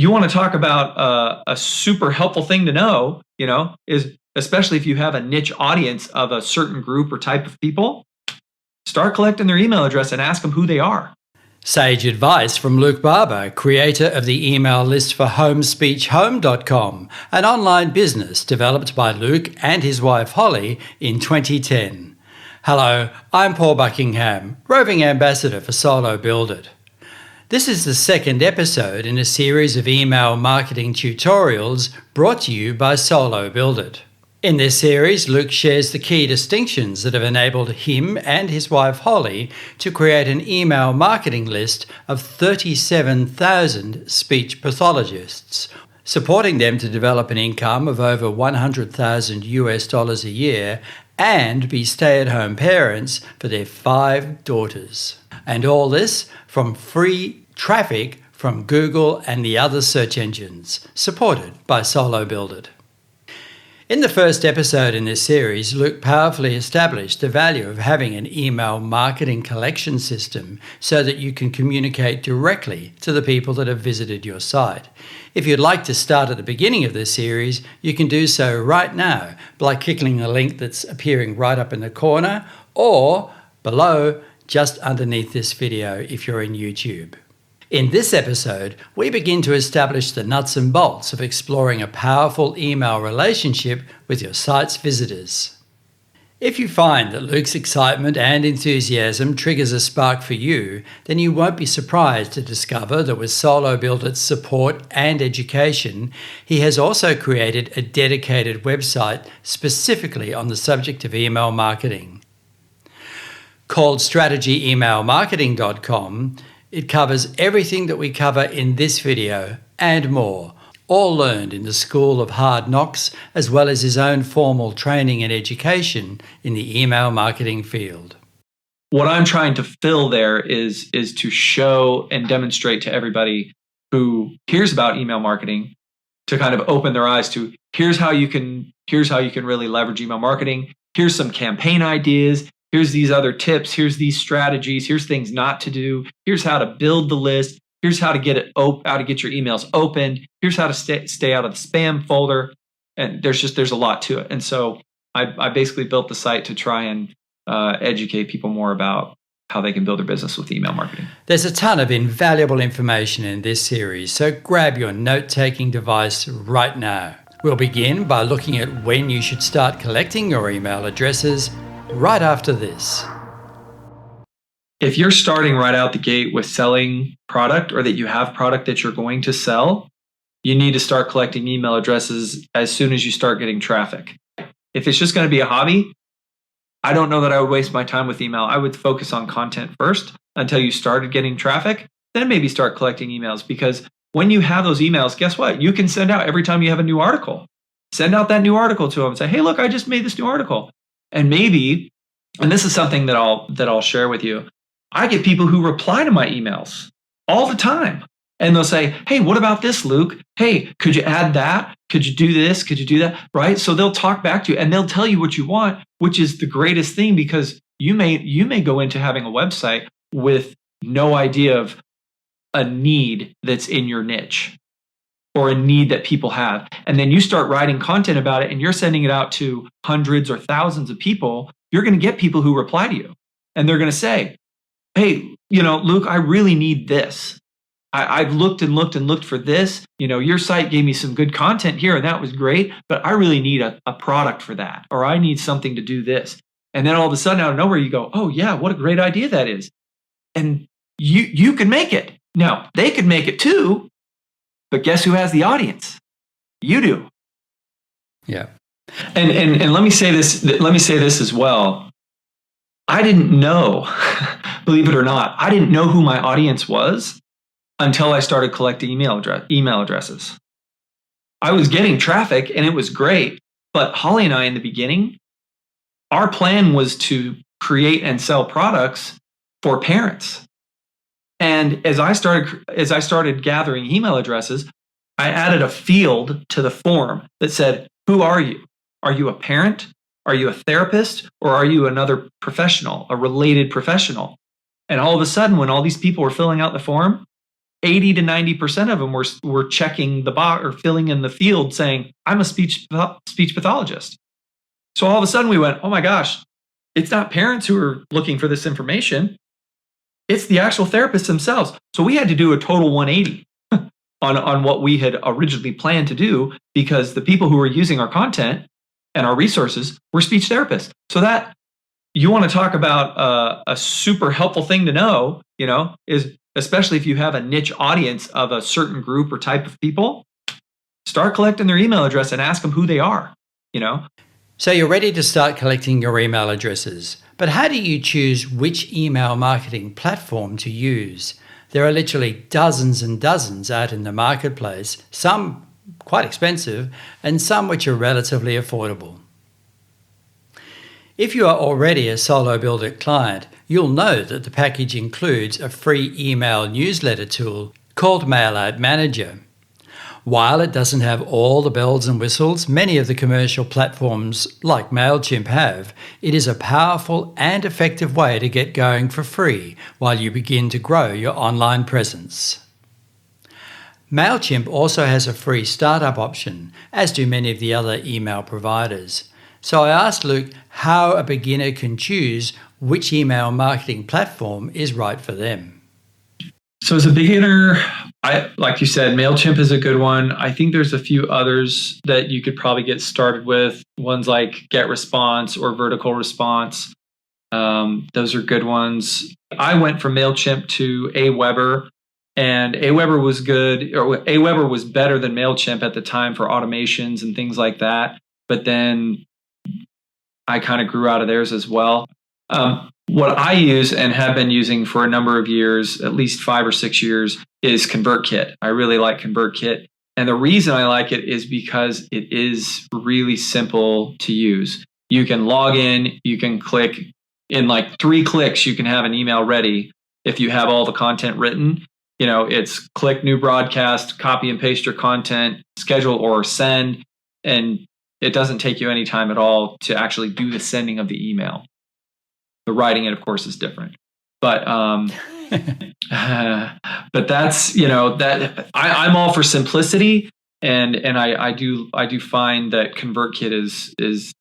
you want to talk about a super helpful thing to know, is especially if you have a niche audience of a certain group or type of people, start collecting their email address and ask them who they are. Sage advice from Luke Barber, creator of the email list for homespeechhome.com, an online business developed by Luke and his wife Holly in 2010. Hello, I'm Paul Buckingham, roving ambassador for Solo Build It. This is the second episode in a series of email marketing tutorials brought to you by Solo Build It. In this series, Luke shares the key distinctions that have enabled him and his wife Holly to create an email marketing list of 37,000 speech pathologists, supporting them to develop an income of over $100,000 a year and be stay-at-home parents for their 5 daughters. And all this from free traffic from Google and the other search engines, supported by Solo Build It. In the first episode in this series, Luke powerfully established the value of having an email marketing collection system so that you can communicate directly to the people that have visited your site. If you'd like to start at the beginning of this series, you can do so right now by clicking the link that's appearing right up in the corner or below just underneath this video if you're in YouTube. In this episode, we begin to establish the nuts and bolts of exploring a powerful email relationship with your site's visitors. If you find that Luke's excitement and enthusiasm triggers a spark for you, then you won't be surprised to discover that with Solo Build It's support and education, he has also created a dedicated website specifically on the subject of email marketing. Called strategyemailmarketing.com, it covers everything that we cover in this video and more, all learned in the School of Hard Knocks, as well as his own formal training and education in the email marketing field. What I'm trying to fill there is to show and demonstrate to everybody who hears about email marketing to kind of open their eyes to here's how you can really leverage email marketing. Here's some campaign ideas. Here's these other tips. Here's these strategies. Here's things not to do. Here's how to build the list. Here's how to get how to get your emails opened. Here's how to stay out of the spam folder. And there's a lot to it. And so I basically built the site to try and educate people more about how they can build their business with email marketing. There's a ton of invaluable information in this series, so grab your note-taking device right now. We'll begin by looking at when you should start collecting your email addresses right after this. If you're starting right out the gate with selling product or that you have product that you're going to sell, you need to start collecting email addresses as soon as you start getting traffic. If it's just going to be a hobby, I don't know that I would waste my time with email. I would focus on content first until you started getting traffic, then maybe start collecting emails, because when you have those emails, guess what? You can send out every time you have a new article. Send out that new article to them and say, hey, look, I just made this new article. And maybe, and this is something that I'll share with you, I get people who reply to my emails all the time. And they'll say, hey, what about this, Luke? Hey, could you add that? Could you do this? Could you do that? Right? So they'll talk back to you and they'll tell you what you want, which is the greatest thing, because you may go into having a website with no idea of a need that's in your niche or a need that people have. And then you start writing content about it and you're sending it out to hundreds or thousands of people. You're going to get people who reply to you and they're going to say, hey, Luke, I really need this. I've looked and looked for this. Your site gave me some good content here and that was great, but I really need a product for that, or I need something to do this. And then all of a sudden out of nowhere you go, oh yeah, what a great idea that is. And you can make it. Now, they could make it too, but guess who has the audience? You do. Yeah. And let me say this as well. I didn't know, believe it or not, I didn't know who my audience was until I started collecting email addresses. I was getting traffic and it was great, but Holly and I in the beginning, our plan was to create and sell products for parents. And as I started gathering email addresses, I added a field to the form that said, who are you? Are you a parent? Are you a therapist? Or are you another professional, a related professional? And all of a sudden, when all these people were filling out the form, 80 to 90% of them were checking the box or filling in the field saying, I'm a speech pathologist. So all of a sudden we went, oh my gosh, it's not parents who are looking for this information. It's the actual therapists themselves. So we had to do a total 180 on what we had originally planned to do, because the people who were using our content and our resources were speech therapists. So that, you want to talk about a super helpful thing to know, is especially if you have a niche audience of a certain group or type of people, start collecting their email address and ask them who they are, So you're ready to start collecting your email addresses. But how do you choose which email marketing platform to use? There are literally dozens and dozens out in the marketplace, some quite expensive and some which are relatively affordable. If you are already a Solo Builder client, you'll know that the package includes a free email newsletter tool called Mailout Manager. While it doesn't have all the bells and whistles many of the commercial platforms like MailChimp have, it is a powerful and effective way to get going for free while you begin to grow your online presence. MailChimp also has a free startup option, as do many of the other email providers. So I asked Luke how a beginner can choose which email marketing platform is right for them. So as a beginner, like you said, MailChimp is a good one. I think there's a few others that you could probably get started with. Ones like GetResponse or Vertical Response. Those are good ones. I went from MailChimp to Aweber, and Aweber was good, or Aweber was better than MailChimp at the time for automations and things like that. But then I kind of grew out of theirs as well. What I use and have been using for a number of years, at least 5 or 6 years, is ConvertKit. I really like ConvertKit. And the reason I like it is because it is really simple to use. You can log in, you can click, in like 3 clicks, you can have an email ready if you have all the content written. It's click new broadcast, copy and paste your content, schedule or send, and it doesn't take you any time at all to actually do the sending of the email. The writing it, of course, is different, but but that's that I'm all for simplicity, and I do find that ConvertKit is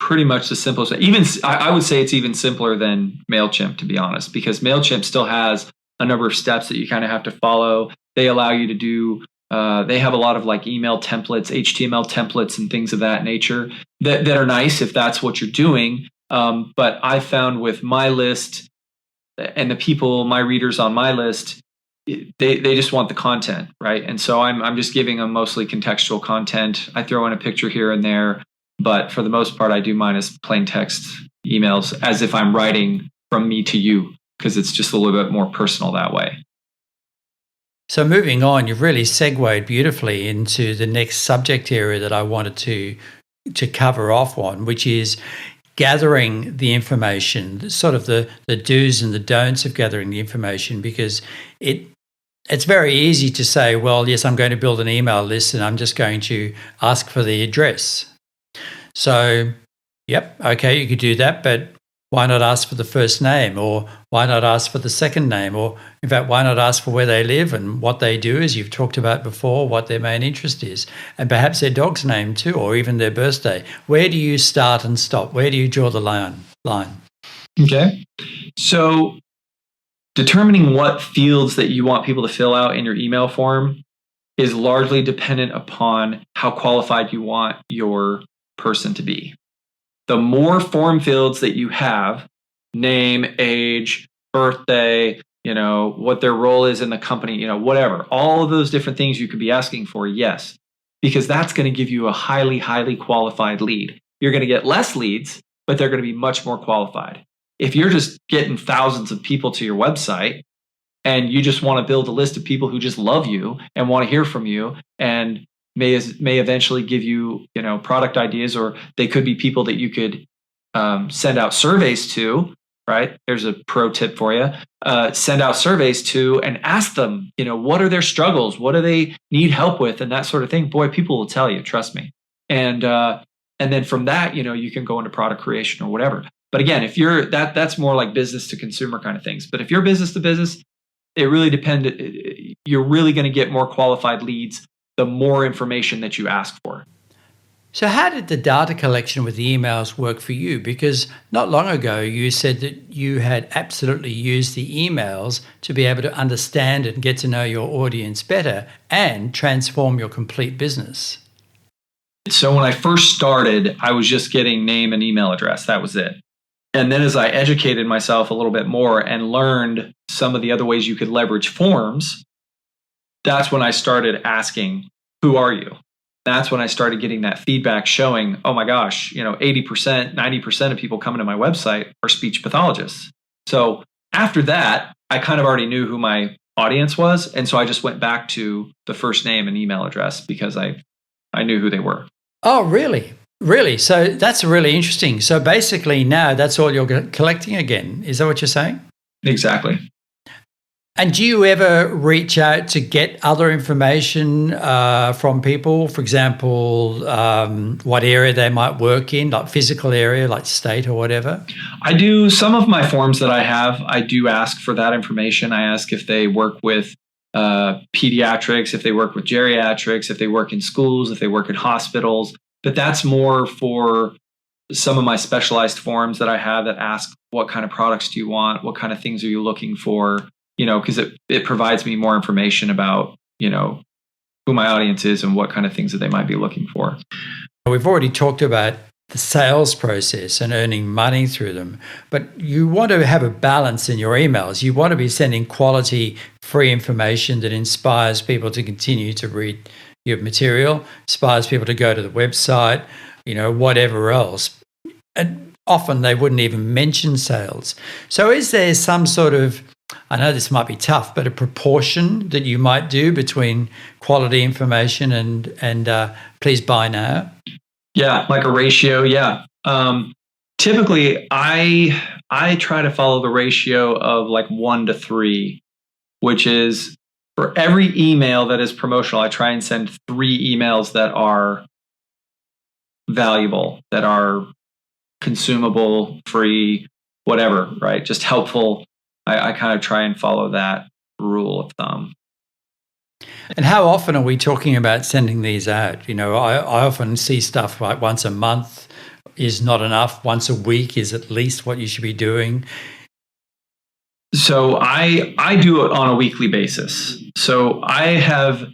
pretty much the simplest. Even I would say it's even simpler than MailChimp, to be honest, because MailChimp still has a number of steps that you kind of have to follow. They allow you to do. They have a lot of like email templates, HTML templates, and things of that nature that are nice if that's what you're doing. But I found with my list and the people, my readers on my list, they just want the content, right? And so I'm just giving them mostly contextual content. I throw in a picture here and there, but for the most part, I do mine as plain text emails, as if I'm writing from me to you, because it's just a little bit more personal that way. So moving on, you've really segued beautifully into the next subject area that I wanted to cover off on, which is gathering the information, sort of the do's and the don'ts of gathering the information, because it's very easy to say, well, yes, I'm going to build an email list and I'm just going to ask for the address. So, yep, okay, you could do that, but why not ask for the first name, or why not ask for the second name, or in fact, why not ask for where they live and what they do, as you've talked about before, what their main interest is, and perhaps their dog's name too, or even their birthday. Where do you start and stop? Where do you draw the line? Okay. So determining what fields that you want people to fill out in your email form is largely dependent upon how qualified you want your person to be. The more form fields that you have, name, age, birthday, what their role is in the company, whatever, all of those different things you could be asking for, yes, because that's going to give you a highly, highly qualified lead. You're going to get less leads, but they're going to be much more qualified. If you're just getting thousands of people to your website and you just want to build a list of people who just love you and want to hear from you and may eventually give you, product ideas, or they could be people that you could send out surveys to, right? There's a pro tip for you. Send out surveys to and ask them, what are their struggles? What do they need help with? And that sort of thing. Boy, people will tell you, trust me. And then from that, you can go into product creation or whatever. But again, if you're that's more like business to consumer kind of things. But if you're business to business, it really depends. You're really going to get more qualified leads the more information that you ask for. So how did the data collection with the emails work for you? Because not long ago you said that you had absolutely used the emails to be able to understand and get to know your audience better and transform your complete business. So when I first started, I was just getting name and email address. That was it. And then as I educated myself a little bit more and learned some of the other ways you could leverage forms, that's when I started asking, who are you? That's when I started getting that feedback showing, oh my gosh, 80%, 90% of people coming to my website are speech pathologists. So after that, I kind of already knew who my audience was. And so I just went back to the first name and email address because I knew who they were. Oh, really? Really? So that's really interesting. So basically now that's all you're collecting again. Is that what you're saying? Exactly. And do you ever reach out to get other information from people? For example, what area they might work in, like physical area, like state or whatever? I do. Some of my forms that I have, I do ask for that information. I ask if they work with pediatrics, if they work with geriatrics, if they work in schools, if they work in hospitals. But that's more for some of my specialized forms that I have that ask, what kind of products do you want? What kind of things are you looking for? Because it provides me more information about, who my audience is and what kind of things that they might be looking for. We've already talked about the sales process and earning money through them, but you want to have a balance in your emails. You want to be sending quality, free information that inspires people to continue to read your material, inspires people to go to the website, whatever else. And often they wouldn't even mention sales. So is there some sort of, I know this might be tough, but a proportion that you might do between quality information and please buy now? Yeah, like a ratio. Yeah. Typically, I try to follow the ratio of like 1 to 3, which is for every email that is promotional, I try and send 3 emails that are valuable, that are consumable, free, whatever, right? Just helpful. I kind of try and follow that rule of thumb. And how often are we talking about sending these out? I often see stuff like once a month is not enough. Once a week is at least what you should be doing. So I do it on a weekly basis. So I have,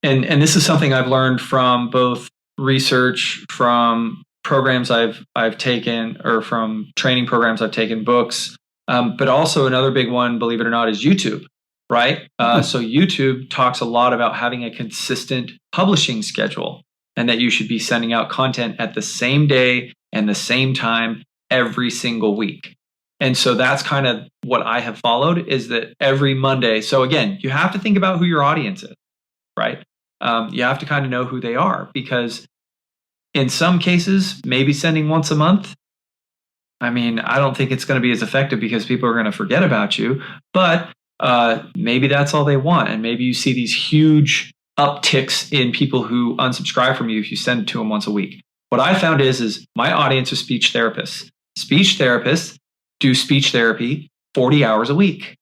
and this is something I've learned from both research, from programs I've taken, or from training programs I've taken, books, but also another big one, believe it or not, is YouTube. Right? So YouTube talks a lot about having a consistent publishing schedule and that you should be sending out content at the same day and the same time every single week. And so that's kind of what I have followed, is that every Monday. So again, you have to think about who your audience is, right? You have to kind of know who they are, because in some cases, maybe sending once a month, I don't think it's going to be as effective because people are going to forget about you. But maybe that's all they want. And maybe you see these huge upticks in people who unsubscribe from you if you send it to them once a week. What I found is my audience is speech therapists. Speech therapists do speech therapy 40 hours a week.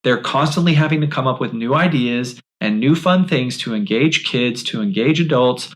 They're constantly having to come up with new ideas and new fun things to engage kids, to engage adults,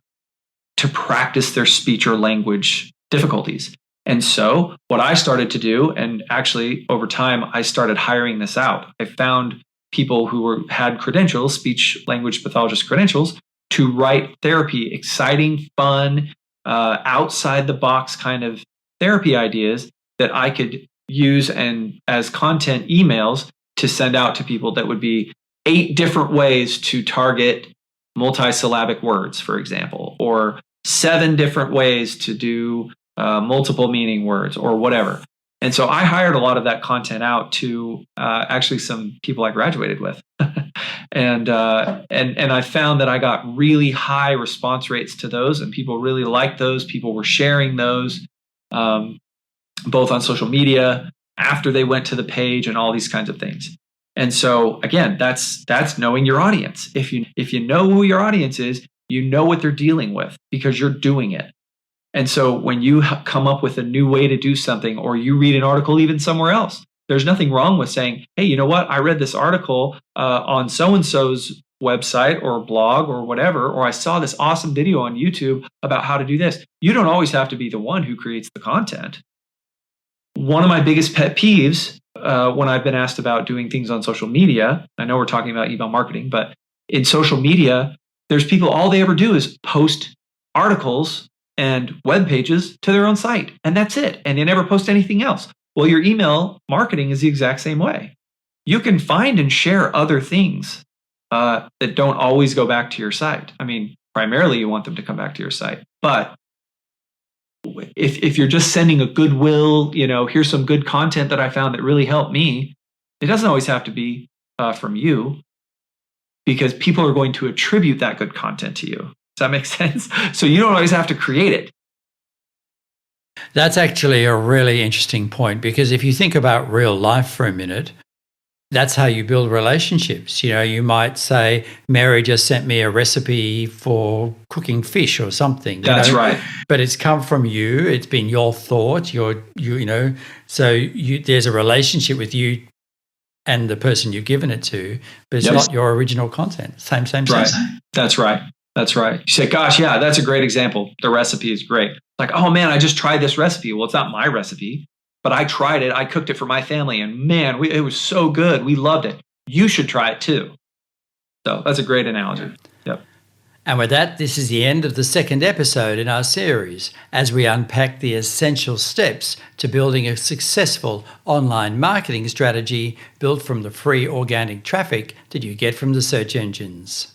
to practice their speech or language difficulties. And so what I started to do, and actually over time, I started hiring this out. I found people who had credentials, speech language pathologist credentials, to write therapy, exciting, fun, outside the box kind of therapy ideas that I could use and as content emails to send out to people that would be 8 different ways to target multisyllabic words, for example, or 7 different ways to do multiple meaning words or whatever. And so I hired a lot of that content out to actually some people I graduated with. and I found that I got really high response rates to those, and people really liked those. People were sharing those both on social media after they went to the page and all these kinds of things. And so again, that's knowing your audience. If you know who your audience is, you know what they're dealing with because you're doing it. And so when you come up with a new way to do something, or you read an article even somewhere else There's nothing wrong with saying, hey, you know what? I read this article on so-and-so's website or blog or whatever, or I saw this awesome video on YouTube about how to do this. You don't always have to be the one who creates the content. One of my biggest pet peeves when I've been asked about doing things on social media, I know we're talking about email marketing, but in social media, there's people, all they ever do is post articles and web pages to their own site, and that's it. And they never post anything else. Well, your email marketing is the exact same way. You can find and share other things that don't always go back to your site. I mean, primarily you want them to come back to your site. But if you're just sending a goodwill, here's some good content that I found that really helped me, it doesn't always have to be from you, because people are going to attribute that good content to you. Does that make sense? So you don't always have to create it. That's actually a really interesting point, because if you think about real life for a minute, that's how you build relationships. You might say, Mary just sent me a recipe for cooking fish or something. That's right. But it's come from you. It's been your thought. So there's a relationship with you and the person you've given it to, but it's not your original content. Same. Right. That's right. You say, gosh, yeah, that's a great example. The recipe is great. Like, oh man, I just tried this recipe. Well, it's not my recipe, but I tried it. I cooked it for my family, and man, it was so good. We loved it. You should try it too. So that's a great analogy. Yep. And with that, this is the end of the second episode in our series, as we unpack the essential steps to building a successful online marketing strategy built from the free organic traffic that you get from the search engines.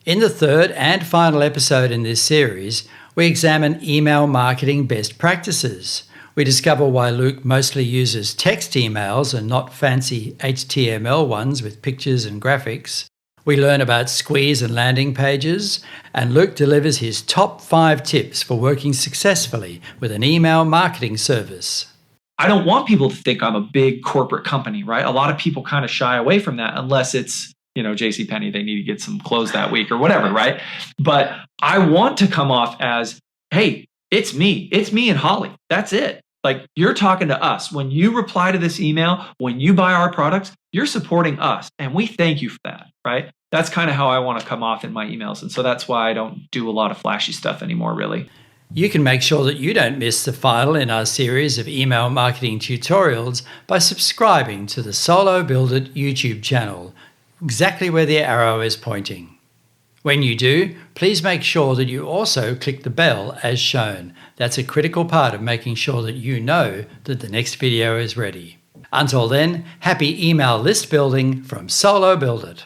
In the third and final episode in this series, we examine email marketing best practices. We discover why Luke mostly uses text emails and not fancy HTML ones with pictures and graphics. We learn about squeeze and landing pages, and Luke delivers his top 5 tips for working successfully with an email marketing service. I don't want people to think I'm a big corporate company, right? A lot of people kind of shy away from that unless it's, JCPenney, they need to get some clothes that week or whatever, right? But I want to come off as, hey, it's me and Holly. That's it. Like, you're talking to us. When you reply to this email, when you buy our products, you're supporting us. And we thank you for that, right? That's kind of how I want to come off in my emails. And so that's why I don't do a lot of flashy stuff anymore, really. You can make sure that you don't miss the final in our series of email marketing tutorials by subscribing to the Solo Build It YouTube channel, exactly where the arrow is pointing. When you do, please make sure that you also click the bell as shown. That's a critical part of making sure that you know that the next video is ready. Until then, happy email list building from Solo Build It.